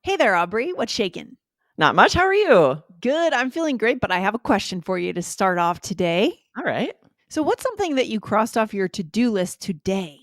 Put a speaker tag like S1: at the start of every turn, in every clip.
S1: Hey there, Aubrey. What's shaking?
S2: Not much. How are you?
S1: Good. I'm feeling great, but I have a question for you to start off today.
S2: All right.
S1: So, what's something that you crossed off your to do list today?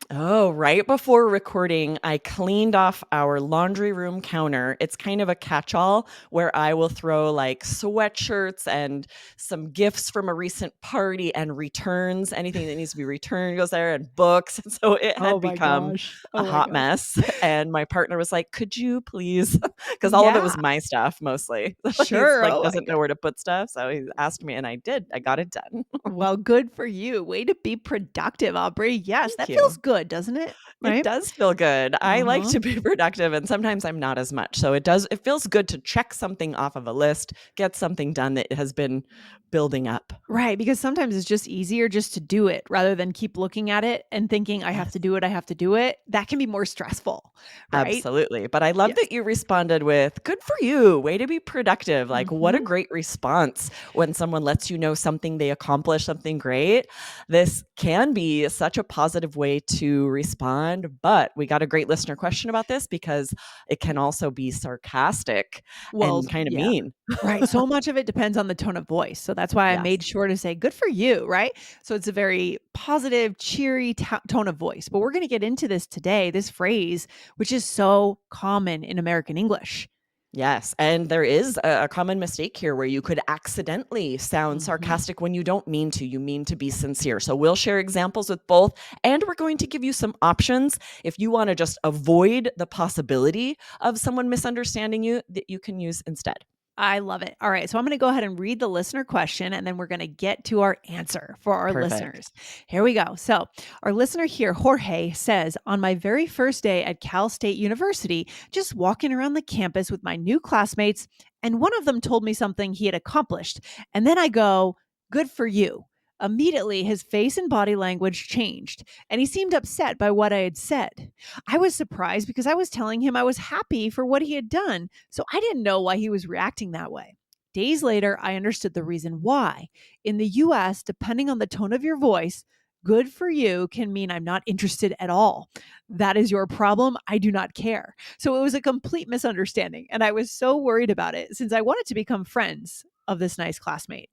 S2: Oh, right before recording, I cleaned off our laundry room counter. It's kind of a catch-all where I will throw like sweatshirts and some gifts from a recent party and returns. Anything that needs to be returned goes there, and books. And so it
S1: Oh
S2: had
S1: my
S2: become
S1: gosh.
S2: a
S1: Oh my
S2: hot
S1: gosh.
S2: mess. And my partner was like, "Could you please?" Because all of it
S1: Yeah,
S2: was my stuff mostly. He's
S1: sure.
S2: like
S1: Oh my
S2: doesn't
S1: God.
S2: know where to put stuff, so he asked me, and I did. I got it done.
S1: Well, good for you. Way to be productive, Aubrey. Yes,
S2: Thank
S1: that feels
S2: you.
S1: good, doesn't it?
S2: It
S1: Right?
S2: does feel good. I like
S1: Uh-huh.
S2: to be productive and sometimes I'm not as much. So it feels good to check something off of a list, get something done that has been building up.
S1: Right, because sometimes it's just easier just to do it rather than keep looking at it and thinking, I have to
S2: Yes.
S1: do it, I have to do it. That can be more stressful, right?
S2: Absolutely. But I love
S1: Yes.
S2: that you responded with, "Good for you. Way to be productive." Like, what a
S1: Hmm.
S2: great response when someone lets you know something they accomplished, something great. This can be such a positive way to respond. But we got a great listener question about this because it can also be sarcastic
S1: Well,
S2: and kind of
S1: yeah.
S2: mean.
S1: Right, so much of it depends on the tone of voice, so that's why I
S2: Yes.
S1: made sure to say, "Good for you," right? So it's a very positive, cheery tone of voice, but we're gonna get into this today, this phrase, which is so common in American English.
S2: Yes, and there is a common mistake here where you could accidentally sound
S1: Mhm.
S2: sarcastic when you don't mean to. You mean to be sincere. So we'll share examples with both, and we're going to give you some options if you want to just avoid the possibility of someone misunderstanding you that you can use instead.
S1: I love it. All right. So I'm going to go ahead and read the listener question and then we're going to get to our answer for our
S2: Perfect.
S1: listeners. Here we go. So, our listener here, Jorge, says, on my very first day at Cal State University, just walking around the campus with my new classmates, and one of them told me something he had accomplished. And then I go, good for you. Immediately, his face and body language changed, and he seemed upset by what I had said. I was surprised because I was telling him I was happy for what he had done, so I didn't know why he was reacting that way. Days later, I understood the reason why. In the US, depending on the tone of your voice, good for you can mean I'm not interested at all. That is your problem. I do not care. So it was a complete misunderstanding. And I was so worried about it since I wanted to become friends of this nice classmate.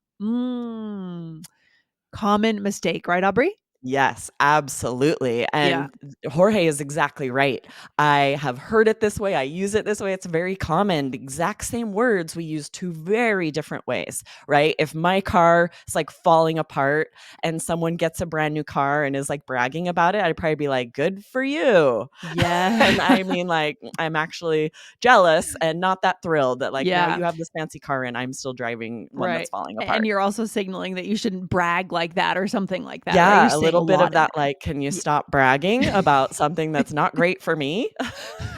S1: Common mistake, right, Aubrey?
S2: Yes, absolutely.
S1: Yeah.
S2: And Jorge is exactly right. I have heard it this way. I use it this way. It's very common. The exact same words we use two very different ways, right? If my car is like falling apart and someone gets a brand new car and is like bragging about it, I'd probably be like, good for you. And
S1: Yeah.
S2: I mean, like, I'm actually jealous and not that thrilled that, like, now
S1: Yeah.
S2: you have this fancy car and I'm still driving one that's
S1: Right.
S2: falling
S1: And
S2: apart.
S1: you're also signaling that you shouldn't brag like that or something like that, right? You're
S2: Yeah, a
S1: saying a
S2: little bit of
S1: lot in
S2: that, like, "Can you
S1: there.
S2: stop bragging
S1: Yeah.
S2: about something that's not great for me?"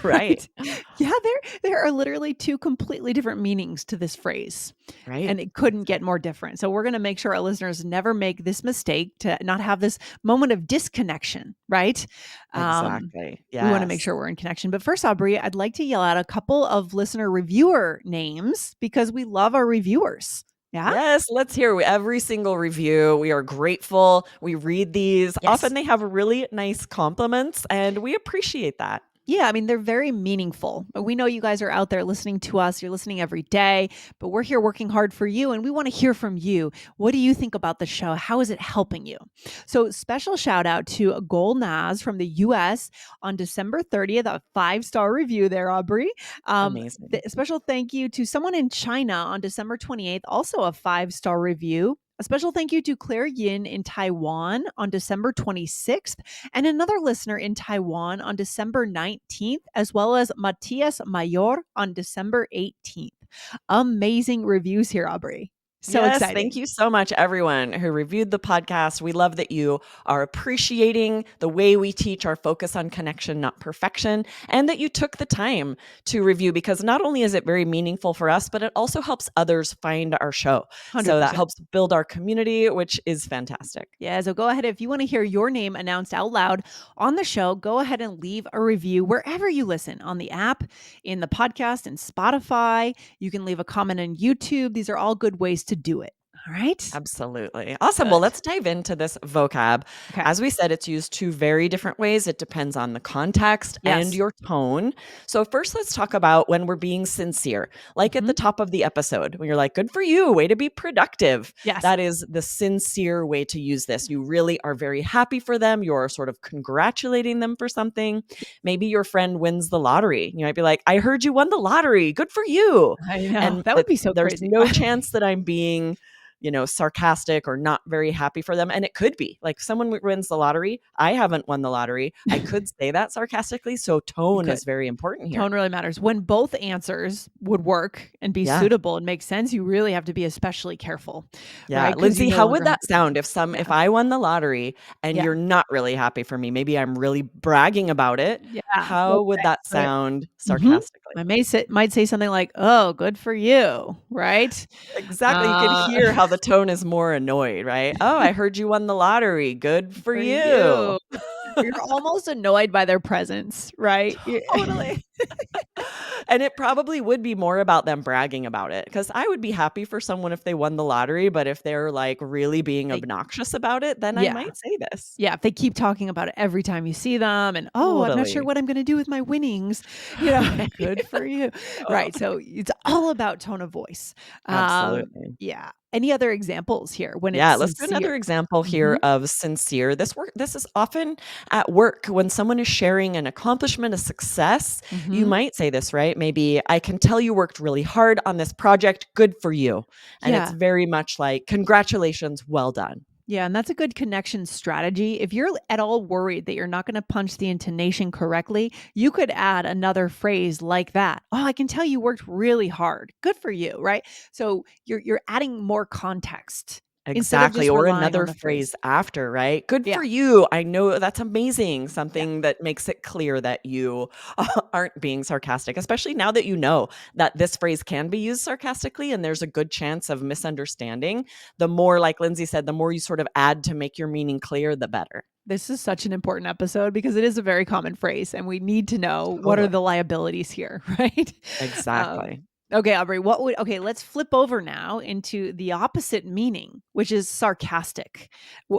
S2: Right,
S1: Right. Yeah, there are literally 2 completely different meanings to this phrase,
S2: right.
S1: and it couldn't get more different. So we're gonna make sure our listeners never make this mistake to not have this moment of disconnection, right? Um,
S2: Exactly,
S1: we wanna make
S2: yes.
S1: sure we're in connection. But first, Aubrey, I'd like to yell out a couple of listener reviewer names because we love our reviewers. Yeah?
S2: Yes, let's hear every single review. We are grateful. We read these. Often
S1: Yes.
S2: they have really nice compliments, and we appreciate that.
S1: Yeah, I mean, they're very meaningful. We know you guys are out there listening to us. You're listening every day, but we're here working hard for you and we want to hear from you. What do you think about the show? How is it helping you? So, special shout out to Gol Naz from the US on December 30th, a 5-star review there, Aubrey.
S2: Amazing.
S1: Special thank you to someone in China on December 28th, also a 5-star review. A special thank you to Claire Yin in Taiwan on December 26th and another listener in Taiwan on December 19th, as well as Matias Mayor on December 18th. Amazing reviews here, Aubrey. So
S2: Yes, thank
S1: exciting.
S2: you so much, everyone who reviewed the podcast. We love that you are appreciating the way we teach our focus on connection, not perfection, and that you took the time to review because not only is it very meaningful for us, but it also helps others find our show. So that
S1: 100%.
S2: helps build our community, which is fantastic.
S1: Yeah, so go ahead. If you want to hear your name announced out loud on the show, go ahead and leave a review wherever you listen on the app, in the podcast, and Spotify. You can leave a comment on YouTube. These are all good ways to do it. All right.
S2: Absolutely. Awesome. Well,
S1: Good.
S2: let's dive into this vocab.
S1: Okay.
S2: As we said, it's used two very different ways. It depends on the context and
S1: Yes.
S2: your tone. So, first, let's talk about when we're being sincere. Like at the
S1: Hmm.
S2: top of the episode, when you're like, good for you, way to be productive.
S1: Yes.
S2: That is the sincere way to use this. You really are very happy for them. You're sort of congratulating them for something. Maybe your friend wins the lottery. You might be like, I heard you won the lottery. Good for you.
S1: I know.
S2: And
S1: That would be so
S2: there's
S1: crazy.
S2: no chance that I'm being sarcastic or not very happy for them. And it could be like someone wins the lottery. I haven't won the lottery. I could say that sarcastically. So
S1: You
S2: tone
S1: could.
S2: is very important here.
S1: Tone really matters. When both answers would work and be
S2: Yeah.
S1: suitable and make sense, you really have to be especially careful,
S2: Yeah.
S1: right? Because you
S2: Lindsay,
S1: no
S2: how would
S1: longer have
S2: that
S1: the
S2: sound
S1: tone.
S2: if
S1: Yeah.
S2: I won the lottery and
S1: Yeah.
S2: you're not really happy for me? Maybe I'm really bragging about it.
S1: Yeah.
S2: How would
S1: Okay.
S2: that sound
S1: Mhm.
S2: sarcastically?
S1: I might say something like, "Oh, good for you," right?
S2: Exactly. You could
S1: Uh,
S2: hear how the tone is more annoyed, right? Oh, I heard you won the lottery. Good for
S1: for
S2: you.
S1: you. You're almost annoyed by their presence, right?
S2: Totally. And it probably would be more about them bragging about it, because I would be happy for someone if they won the lottery, but if they're, like, really being
S1: They
S2: obnoxious about it, then I
S1: yeah.
S2: might say this.
S1: Yeah, if they keep talking about it every time you see them and, "Oh, I'm not sure
S2: Totally.
S1: what I'm gonna do with my winnings,"
S2: Right?
S1: good for you.
S2: Oh,
S1: Right, so it's all about tone of voice.
S2: absolutely.
S1: Yeah. Any other examples here when it's
S2: Yeah, let's do another
S1: sincere?
S2: example here
S1: Mhm,
S2: of sincere. This is often at work when someone is sharing an accomplishment, a success. You
S1: mhm.
S2: might say this, right? Maybe, "I can tell you worked really hard on this project. Good for you." And it's
S1: Yeah.
S2: very much like, "Congratulations, well done."
S1: Yeah, and that's a good connection strategy. If you're at all worried that you're not gonna punch the intonation correctly, you could add another phrase like that. "Oh, I can tell you worked really hard. Good for you," right? So you're adding more context instead of
S2: Exactly,
S1: just
S2: or
S1: relying on
S2: another
S1: the phrase.
S2: phrase after, right? "Good
S1: Yeah,
S2: for you. I know that's amazing."
S1: yeah.
S2: Something that makes it clear that you aren't being sarcastic, especially now that you know that this phrase can be used sarcastically and there's a good chance of misunderstanding. The more, like Lindsay said, the more you sort of add to make your meaning clear, the better.
S1: This is such an important episode because it is a very common phrase, and we need to know what are
S2: Totally.
S1: the liabilities here, right?
S2: Exactly.
S1: Okay, Aubrey, okay, let's flip over now into the opposite meaning, which is sarcastic.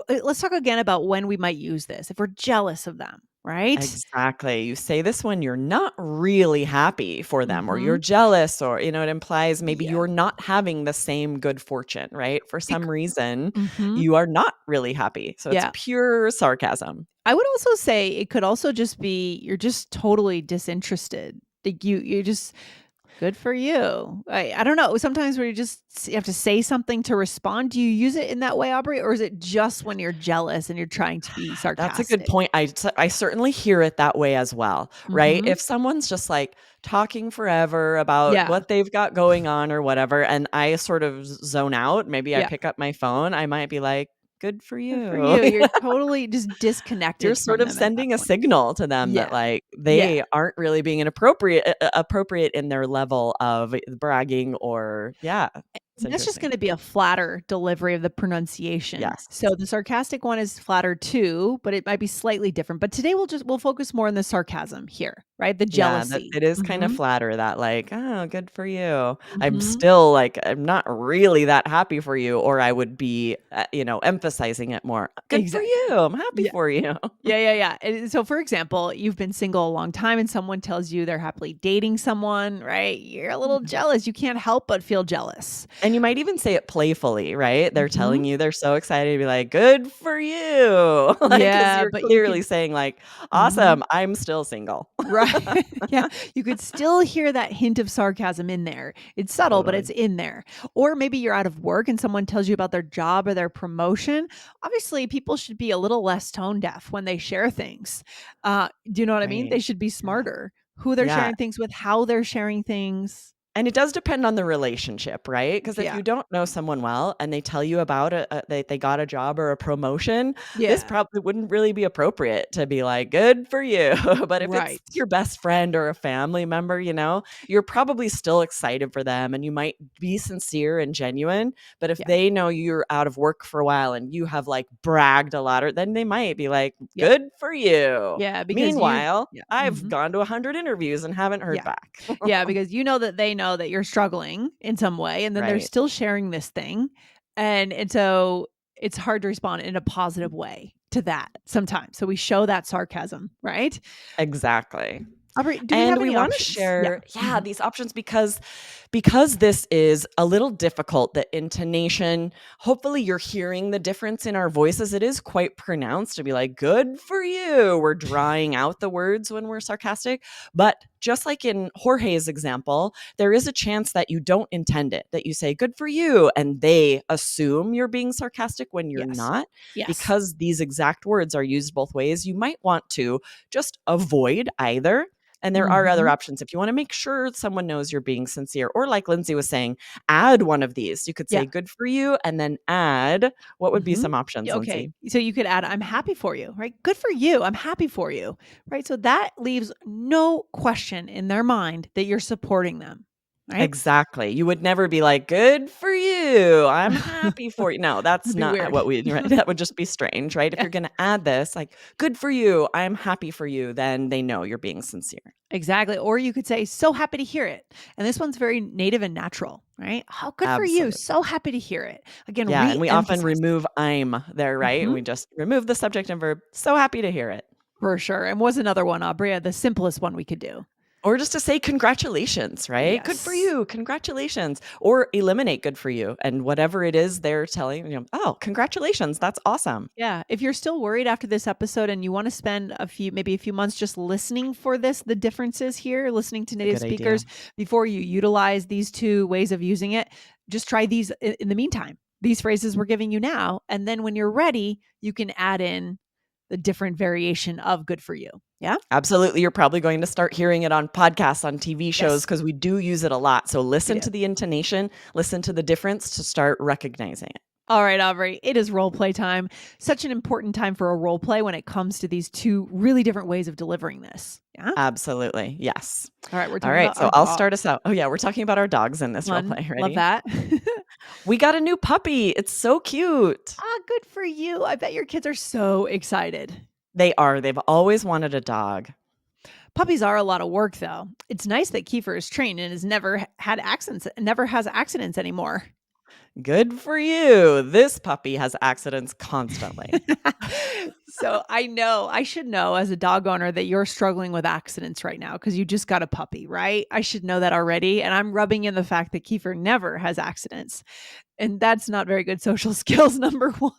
S1: Let's talk again about when we might use this if we're jealous of them, right?
S2: Exactly. You say this when you're not really happy for them or you're
S1: Mhm.
S2: jealous, or, it implies maybe
S1: Yeah.
S2: you're not having the same good fortune, right? For
S1: Bec
S2: some reason,
S1: Mhm.
S2: you are not really happy. So it's
S1: Yeah.
S2: pure sarcasm.
S1: I would also say it could also just be you're just totally disinterested. Like you just good for you. I don't know. Sometimes where you have to say something to respond. Do you use it in that way, Aubrey, or is it just when you're jealous and you're trying to be
S2: That's a good
S1: sarcastic?
S2: point. I certainly hear it that way as well, right?
S1: Mhm.
S2: If someone's just like talking forever about
S1: Yeah.
S2: what they've got going on or whatever, and I sort of zone out, maybe I
S1: Yeah.
S2: pick up my phone, I might be like, good for
S1: Good for
S2: you.
S1: you. You're totally just
S2: You're
S1: disconnected
S2: sort
S1: from
S2: of
S1: them at that
S2: sending a
S1: point.
S2: signal to them that,
S1: Yeah.
S2: like,
S1: Yeah.
S2: they aren't really being appropriate in their level of bragging or yeah, it's
S1: And that's just
S2: interesting.
S1: gonna be a flatter delivery of the pronunciation.
S2: Yes.
S1: So the sarcastic one is flatter too, but it might be slightly different. But today we'll focus more on the sarcasm here, right? The
S2: Yeah, that
S1: jealousy.
S2: it is kinda
S1: Mhm.
S2: flatter that, like, "Oh, good for you." I'm
S1: Mhm.
S2: still, like, I'm not really that happy for you, or I would be, emphasizing it more. "Good for
S1: Exactly.
S2: you. I'm happy
S1: Yeah.
S2: for you."
S1: Yeah. And so, for example, you've been single a long time and someone tells you they're happily dating someone, right? You're a little jealous. You can't help but feel jealous.
S2: And you might even say it playfully, right? They're telling
S1: Mhm.
S2: you they're so excited to be like, "Good for you." Like, 'cause
S1: Yeah,
S2: you're
S1: but you
S2: clearly
S1: could
S2: saying like,
S1: Mhm.
S2: "Awesome, I'm still single."
S1: Right. Yeah. You could still hear that hint of sarcasm in there. It's subtle, but it's
S2: Totally.
S1: in there. Or maybe you're out of work and someone tells you about their job or their promotion. Obviously, people should be a little less tone deaf when they share things. Do you know what I mean?
S2: Right.
S1: They should be
S2: Yeah.
S1: smarter. Who they're
S2: Yeah.
S1: sharing things with, how they're sharing things.
S2: And it does depend on the relationship, right? Because if
S1: Yeah.
S2: you don't know someone well and they tell you about they got a job or a promotion, this
S1: Yeah.
S2: probably wouldn't really be appropriate to be like, "Good for you." But if it's
S1: Right.
S2: your best friend or a family member, you're probably still excited for them and you might be sincere and genuine. But if
S1: Yeah.
S2: they know you're out of work for a while and you have like bragged a lot, or then they might be like,
S1: Yeah.
S2: "Good for you."
S1: Yeah. Because
S2: Meanwhile,
S1: yeah.
S2: I've
S1: Mhm.
S2: gone to 100 interviews and haven't heard
S1: Yeah.
S2: back.
S1: Yeah, because you know that they know that you're struggling in some way, and then they're
S2: Right.
S1: still sharing this thing. And so it's hard to respond in a positive way to that sometimes. So we show that sarcasm, right?
S2: Exactly.
S1: Aubrey, do we
S2: And
S1: have
S2: we
S1: any
S2: wanna
S1: options? Yeah.
S2: share, yeah,
S1: Mhm.
S2: these options because this is a little difficult, the intonation, hopefully you're hearing the difference in our voices. It is quite pronounced to be like, "Good for you." We're drawing out the words when we're sarcastic, but just like in Jorge's example, there is a chance that you don't intend it, that you say, "Good for you," and they assume you're being sarcastic when you're
S1: Yes.
S2: not.
S1: Yes.
S2: Because these exact words are used both ways, you might want to just avoid either. And there are other
S1: Mhm.
S2: options if you wanna make sure someone knows you're being sincere, or like Lindsay was saying, add one of these. You could
S1: Yeah.
S2: say, "Good for you," and then add what would be
S1: Mhm.
S2: some options,
S1: Yeah, okay.
S2: Lindsay?
S1: So you could add, "I'm happy for you," right? "Good for you. I'm happy for you." Right? So that leaves no question in their mind that you're supporting them, right?
S2: Exactly. You would never be like, "Good for you. I'm happy for you." No, that's
S1: That'd be
S2: not
S1: weird.
S2: what we right? That would just be strange, right? If
S1: Yeah.
S2: you're gonna add this, like, "Good for you. I'm happy for you," then they know you're being sincere.
S1: Exactly. Or you could say, "So happy to hear it." And this one's very native and natural, right? "Oh, good for you.
S2: Absolutely.
S1: So happy to hear it." Again,
S2: Yeah, and we often
S1: re-emphasize.
S2: remove "I'm" there, right? And
S1: Mhm.
S2: we just remove the subject and verb. "So happy to hear it."
S1: For sure. And what's another one, Aubrey? The simplest one we could do.
S2: Or just to say congratulations, right? "Good for
S1: Yes.
S2: you, congratulations." Or eliminate "good for you," and whatever it is they're telling you, "Oh, congratulations, that's awesome."
S1: Yeah, if you're still worried after this episode and you wanna spend maybe a few months just listening for the differences here, listening to
S2: It's a
S1: native
S2: good idea.
S1: speakers before you utilize these 2 ways of using it, just try these in the meantime. These phrases we're giving you now, and then when you're ready, you can add in the different variation of good for you. Yeah?
S2: Absolutely, you're probably going to start hearing it on podcasts, on TV shows,
S1: Yes,
S2: because we do use it a lot, so
S1: we
S2: listen
S1: do.
S2: to the intonation, listen to the difference to start recognizing it.
S1: All right, Aubrey, it is role play time. Such an important time for a role play when it comes to these 2 really different ways of delivering this. Yeah?
S2: Absolutely, yes.
S1: All right, we're talking
S2: Alright,
S1: about our
S2: so I'll start us
S1: dogs.
S2: out. Oh, yeah, we're talking about our dogs in this role
S1: Fun.
S2: play.
S1: Love
S2: Ready?
S1: that.
S2: We got a new puppy, it's so cute.
S1: Ah, good for you. I bet your kids are so excited.
S2: They are, they've always wanted a dog.
S1: Puppies are a lot of work, though. It's nice that Kiefer is trained and has never has accidents anymore.
S2: Good for you. This puppy has accidents constantly.
S1: So I should know as a dog owner that you're struggling with accidents right now because you just got a puppy, right? I should know that already. And I'm rubbing in the fact that Kiefer never has accidents. And that's not very good social skills, number one.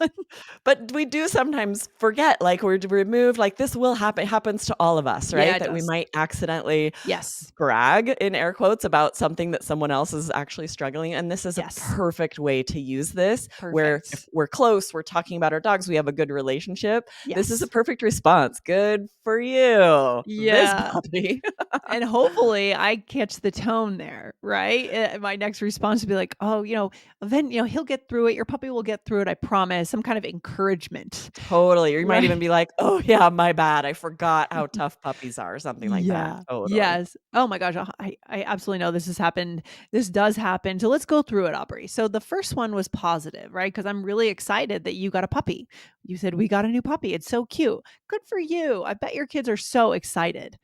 S2: But we do sometimes forget, like, we're removed, like, this will happen, it happens to all of us,
S1: Yeah,
S2: right?
S1: it
S2: That we
S1: does.
S2: might accidentally
S1: Yes.
S2: brag, in air quotes, about something that someone else is actually struggling, and this is a
S1: Yes.
S2: perfect way to use this, where if
S1: Perfect.
S2: we're close, we're talking about our dogs, we have a good relationship. This is a
S1: Yes.
S2: perfect response. "Good for you, this
S1: Yeah.
S2: puppy."
S1: And hopefully I catch the tone there, right? My next response would be like, "Oh, then, he'll get through it. Your puppy will get through it. I promise." Some kind of encouragement,
S2: Totally, or you might even
S1: right?
S2: be like, "Oh, yeah, my bad, I forgot how tough puppies are," or something like that.
S1: Yeah.
S2: Totally.
S1: Yes. Oh my gosh. I absolutely know this has happened. This does happen. So let's go through it, Aubrey. So the first one was positive, right? Because I'm really excited that you got a puppy. You said we got a new puppy. It's so cute. Good for you. I bet your kids are so excited.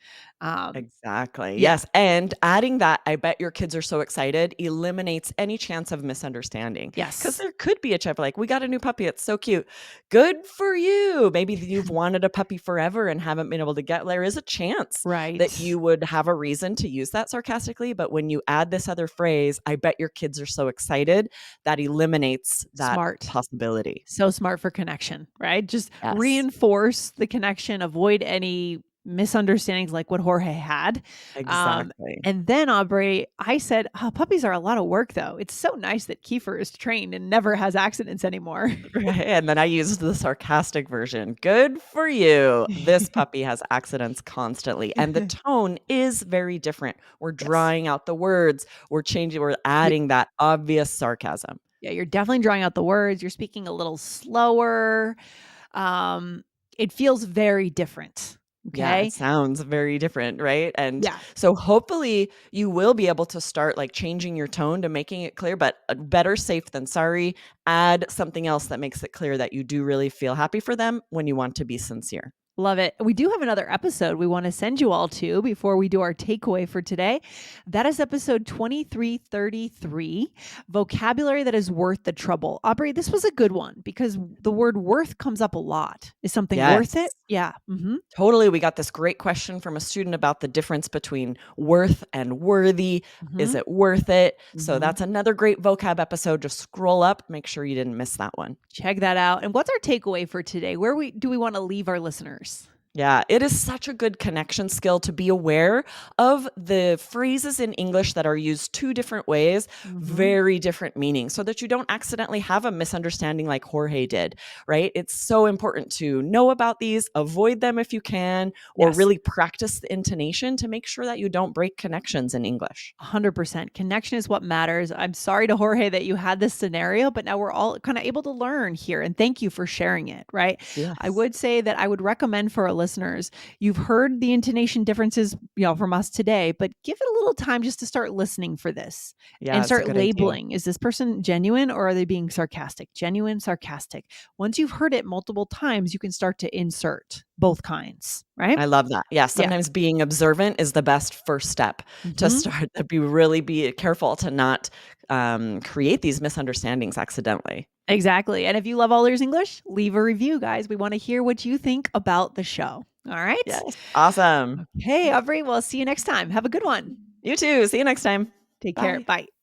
S2: Exactly.
S1: Yeah.
S2: Yes, and adding that, "I bet your kids are so excited," eliminates any chance of misunderstanding. Because
S1: Yes.
S2: there could be a chip like, "We got a new puppy, it's so cute." "Good for you." Maybe you've wanted a puppy forever and haven't been able to get there is a chance that
S1: Right.
S2: you would have a reason to use that sarcastically, but when you add this other phrase, "I bet your kids are so excited," that eliminates that
S1: Smart.
S2: possibility.
S1: So smart for connection, right? Just
S2: Yes,
S1: reinforce the connection, avoid any misunderstandings like what Jorge had. Um,
S2: exactly.
S1: and then Aubrey, I said, oh, puppies are a lot of work though. It's so nice that Kiefer is trained and never has accidents anymore.
S2: Right, and then I used the sarcastic version. "Good for you. This puppy has accidents constantly." And the tone is very different. We're
S1: Yes.
S2: drawing out the words, we're
S1: You
S2: adding that obvious sarcasm.
S1: Yeah, you're definitely drawing out the words. You're speaking a little slower. Um, it feels very different.
S2: Yeah, it
S1: Okay.
S2: sounds very different, right? And
S1: Yeah.
S2: so hopefully you will be able to start, like, changing your tone to making it clear, but, better safe than sorry. Add something else that makes it clear that you do really feel happy for them when you want to be sincere.
S1: Love it. We do have another episode we want to send you all to before we do our takeaway for today. That is episode 2333, Vocabulary That Is Worth the Trouble. Aubrey, this was a good one because the word worth comes up a lot. Is something worth it?
S2: Yes.
S1: Yeah. Mm-hmm.
S2: Totally. We got this great question from a student about the difference between worth and worthy. Is
S1: Mm-hmm.
S2: it worth it? So
S1: Mm-hmm.
S2: that's another great vocab episode. Just scroll up, make sure you didn't miss that one.
S1: Check that out. And what's our takeaway for today? Where do we want to leave our listeners?
S2: Yeah, it is such a good connection skill to be aware of the phrases in English that are used two different ways,
S1: Mm-hmm.
S2: very different meanings, so that you don't accidentally have a misunderstanding like Jorge did, right? It's so important to know about these, avoid them if you can, or
S1: Yes.
S2: really practice the intonation to make sure that you don't break connections in English.
S1: 100%. Connection is what matters. I'm sorry to Jorge that you had this scenario, but now we're all kind of able to learn here. And thank you for sharing it, right? I
S2: Yes.
S1: would say that I would recommend for our listeners, you've heard the intonation differences, from us today, but give it a little time just to start listening for this
S2: Yeah,
S1: and
S2: it's a
S1: start
S2: good idea.
S1: labeling. Is this person genuine or are they being sarcastic? Genuine, sarcastic. Once you've heard it multiple times, you can start to insert both kinds, right?
S2: I love that. Yeah,
S1: Yeah.
S2: sometimes being observant is the best first step to
S1: Mhm.
S2: start to be careful to not, create these misunderstandings accidentally.
S1: Exactly. And if you love All Ears English, leave a review, guys. We want to hear what you think about the show. All right.
S2: Yes. Awesome.
S1: Okay, Aubrey. We'll see you next time. Have a good one.
S2: You too. See you next time.
S1: Take care.
S2: Bye.
S1: Bye.